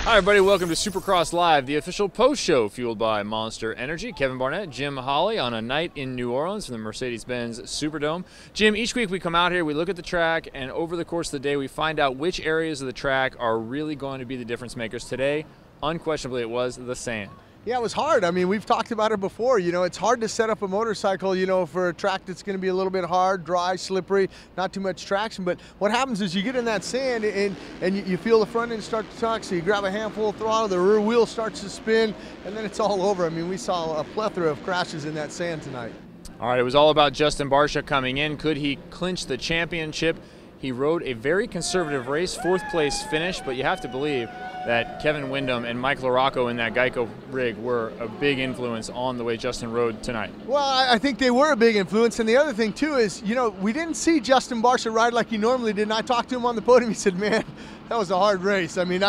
Hi everybody, welcome to Supercross Live, the official post show fueled by Monster Energy. Kevin Barnett, Jim Holley on a night in New Orleans from the Mercedes-Benz Superdome. Jim, each week we come out here, we look at the track, and over the course of the day we find out which areas of the track are really going to be the difference makers. Today, unquestionably, it was the sand. Yeah, it was hard. I mean, we've talked about it before. You know, it's hard to set up a motorcycle, you know, for a track that's going to be a little bit hard, dry, slippery, not too much traction. But what happens is you get in that sand and you feel the front end start to tuck, so you grab a handful of throttle, the rear wheel starts to spin, and then it's all over. I mean, we saw a plethora of crashes in that sand tonight. All right, it was all about Justin Barcia coming in. Could he clinch the championship? He rode a very conservative race, fourth place finish, but you have to believe that Kevin Windham and Mike LaRocco in that Geico rig were a big influence on the way Justin rode tonight. Well, I think they were a big influence, and the other thing too is, you know, we didn't see Justin Barcia ride like he normally did, and I talked to him on the podium. He said, man, that was a hard race. I mean,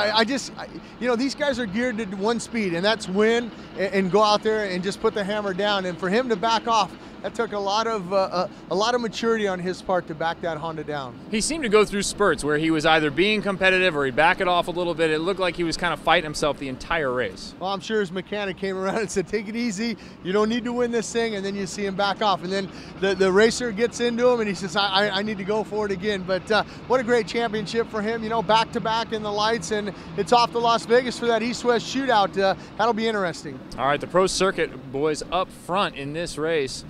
you know, these guys are geared to one speed, and that's win and go out there and just put the hammer down, and for him to back off, that took a lot of maturity on his part to back that Honda down. He seemed to go through spurts where he was either being competitive or he'd back it off a little bit. It looked like he was kind of fighting himself the entire race. Well, I'm sure his mechanic came around and said, take it easy, you don't need to win this thing, and then you see him back off. And then the racer gets into him and he says, I need to go for it again. But what a great championship for him, you know, back-to-back in the lights, and it's off to Las Vegas for that East-West shootout. That'll be interesting. All right, the pro circuit boys up front in this race.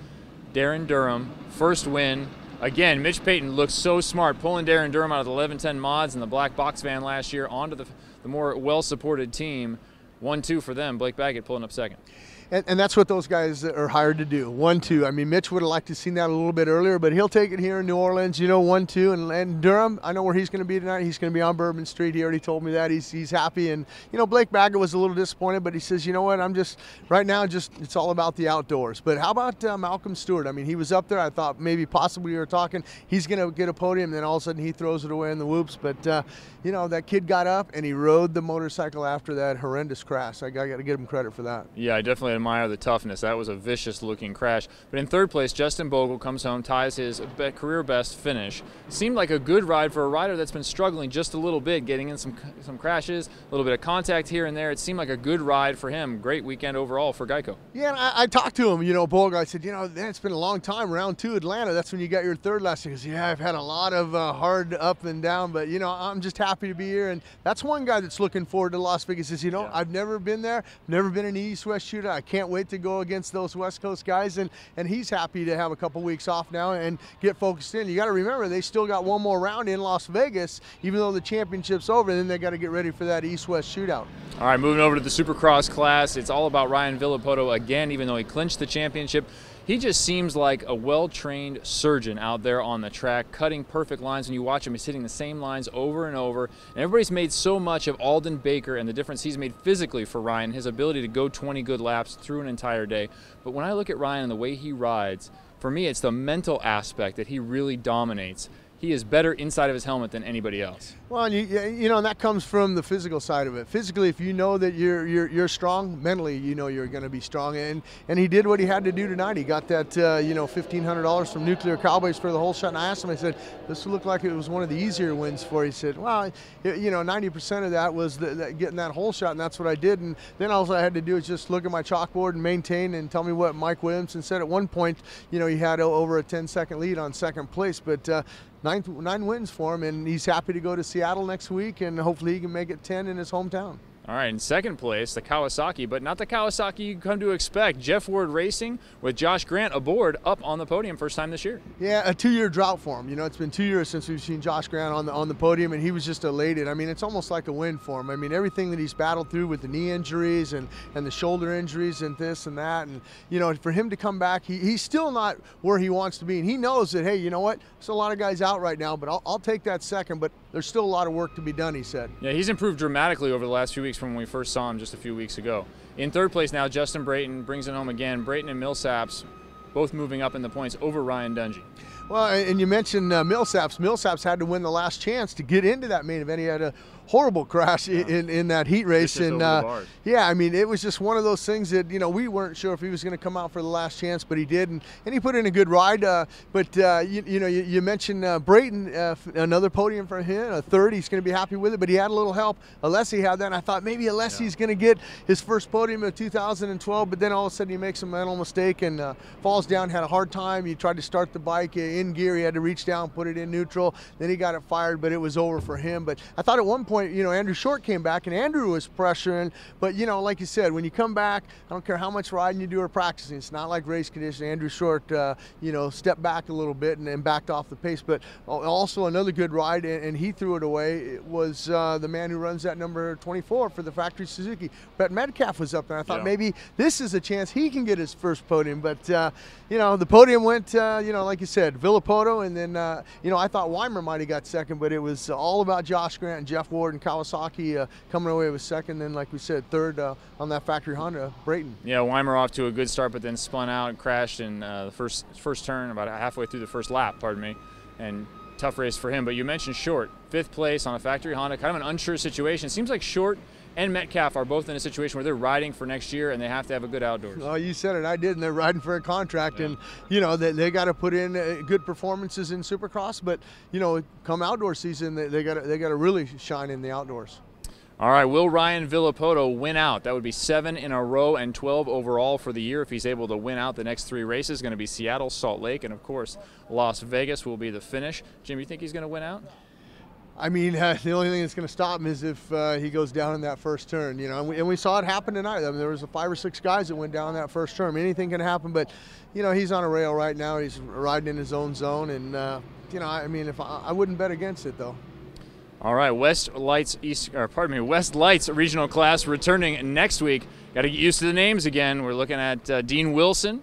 Darren Durham, first win. Again, Mitch Payton looks so smart, pulling Darren Durham out of the 1110 mods and the black box van last year onto the more well-supported team. 1-2 for them. Blake Baggett pulling up second. And that's what those guys are hired to do. 1-2. I mean, Mitch would have liked to have seen that a little bit earlier, but he'll take it here in New Orleans. You know, 1-2. And Durham, I know where he's going to be tonight. He's going to be on Bourbon Street. He already told me that. He's happy. And, you know, Blake Baggett was a little disappointed, but he says, you know what, right now, it's all about the outdoors. But how about Malcolm Stewart? I mean, he was up there. I thought maybe possibly we were talking he's going to get a podium, and then all of a sudden he throws it away in the whoops. But, you know, that kid got up, and he rode the motorcycle after that horrendous crash. I got to give him credit for that. Yeah, I definitely admire the toughness. That was a vicious-looking crash. But in third place, Justin Bogle comes home, ties his career-best finish. Seemed like a good ride for a rider that's been struggling just a little bit, getting in some crashes, a little bit of contact here and there. It seemed like a good ride for him. Great weekend overall for Geico. Yeah, and I talked to him, you know, Bogle. I said, you know, man, it's been a long time. Round 2 Atlanta, that's when you got your third last year. He goes, yeah, I've had a lot of hard up and down, but, you know, I'm just happy to be here. And that's one guy that's looking forward to Las Vegas. He says, you know, yeah, I've never been there, never been in the East-West shootout. I can't wait to go against those West Coast guys, and he's happy to have a couple weeks off now and get focused in. You got to remember, they still got one more round in Las Vegas, even though the championship's over, and then they got to get ready for that East-West shootout. All right, moving over to the Supercross class, it's all about Ryan Villapoto again, even though he clinched the championship. He just seems like a well-trained surgeon out there on the track, cutting perfect lines. When you watch him, he's hitting the same lines over and over. And everybody's made so much of Alden Baker and the difference he's made physically for Ryan, his ability to go 20 good laps through an entire day. But when I look at Ryan and the way he rides, for me, it's the mental aspect that he really dominates. He is better inside of his helmet than anybody else. Well, and you know, and that comes from the physical side of it. Physically, if you know that you're strong, mentally, you know you're going to be strong. And he did what he had to do tonight. He got that you know, $1,500 from Nuclear Cowboys for the whole shot. And I asked him, I said, this looked like it was one of the easier wins for you. He said, well, you know, 90% of that was getting that whole shot, and that's what I did. And then all I had to do is just look at my chalkboard and maintain and tell me what Mike Williamson said. At one point, you know, he had over a 10-second lead on second place, but 9 wins for him, and he's happy to go to Seattle next week, and hopefully he can make it 10 in his hometown. All right, in second place, the Kawasaki, but not the Kawasaki you come to expect. Jeff Ward Racing with Josh Grant aboard, up on the podium, first time this year. Yeah, a 2-year drought for him. You know, it's been 2 years since we've seen Josh Grant on the podium, and he was just elated. I mean, it's almost like a win for him. I mean, everything that he's battled through with the knee injuries and the shoulder injuries and this and that, and, you know, for him to come back, he's still not where he wants to be, and he knows that, hey, you know what, there's a lot of guys out right now, but I'll take that second, but there's still a lot of work to be done, he said. Yeah, he's improved dramatically over the last few weeks from when we first saw him just a few weeks ago. In third place now, Justin Brayton brings it home again. Brayton and Millsaps both moving up in the points over Ryan Dungey. Well, and you mentioned Millsaps. Millsaps had to win the last chance to get into that main event. He had a horrible crash in that heat race, and yeah, I mean, it was just one of those things that, you know, we weren't sure if he was going to come out for the last chance, but he did, and he put in a good ride. But you know, you mentioned Brayton, another podium for him, a third. He's going to be happy with it, but he had a little help. Alessi had that, and I thought maybe Alessi's going to get his first podium of 2012, but then all of a sudden he makes a mental mistake and falls down, had a hard time. He tried to start the bike in gear. He had to reach down, put it in neutral. Then he got it fired, but it was over for him. But I thought at one point, you know, Andrew Short came back, and Andrew was pressuring. But, you know, like you said, when you come back, I don't care how much riding you do or practicing. It's not like race condition. Andrew Short, you know, stepped back a little bit and backed off the pace. But also another good ride, and he threw it away. It was the man who runs that number 24 for the factory Suzuki. Brett Metcalf was up there. I thought maybe this is a chance he can get his first podium. But, you know, the podium went, you know, like you said, Villopoto, and then, you know, I thought Weimer might have got second, but it was all about Josh Grant and Jeff Ward and Kawasaki coming away with second. Then, like we said, third on that factory Honda, Brayton. Yeah, Weimer off to a good start, but then spun out and crashed in the first turn, about halfway through the first lap, pardon me, and tough race for him. But you mentioned Short, 5th place on a factory Honda, kind of an unsure situation. It seems like Short and Metcalf are both in a situation where they're riding for next year and they have to have a good outdoors. Oh, you said it, I did, and they're riding for a contract, and you know they got to put in good performances in Supercross, but you know, come outdoor season, they got to really shine in the outdoors. All right, will Ryan Villopoto win out? That would be 7 in a row and 12 overall for the year if he's able to win out the next 3 races. Going to be Seattle, Salt Lake, and of course Las Vegas will be the finish. Jim, you think he's going to win out? I mean, the only thing that's going to stop him is if he goes down in that first turn, you know. And we saw it happen tonight. I mean, there was 5 or 6 guys that went down that first turn. I mean, anything can happen, but you know, he's on a rail right now. He's riding in his own zone, and you know, I mean, if I wouldn't bet against it though. All right, West Lights regional class returning next week. Got to get used to the names again. We're looking at Dean Wilson.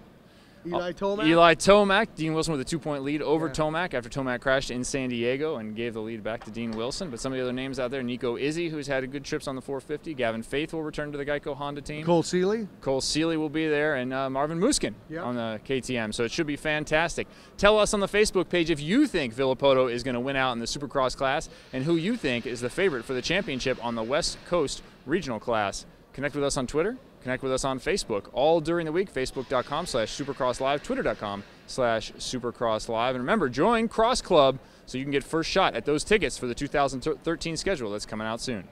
Eli Tomac. Eli Tomac. Dean Wilson with a 2-point lead over Tomac after Tomac crashed in San Diego and gave the lead back to Dean Wilson. But some of the other names out there, Nico Izzy, who's had good trips on the 450. Gavin Faith will return to the Geico Honda team. Cole Seeley. Cole Seeley will be there, and Marvin Muskin on the KTM. So it should be fantastic. Tell us on the Facebook page if you think Villopoto is going to win out in the Supercross class and who you think is the favorite for the championship on the West Coast regional class. Connect with us on Twitter. Connect with us on Facebook all during the week, facebook.com/supercrosslive, twitter.com/supercrosslive. And remember, join Cross Club so you can get first shot at those tickets for the 2013 schedule that's coming out soon.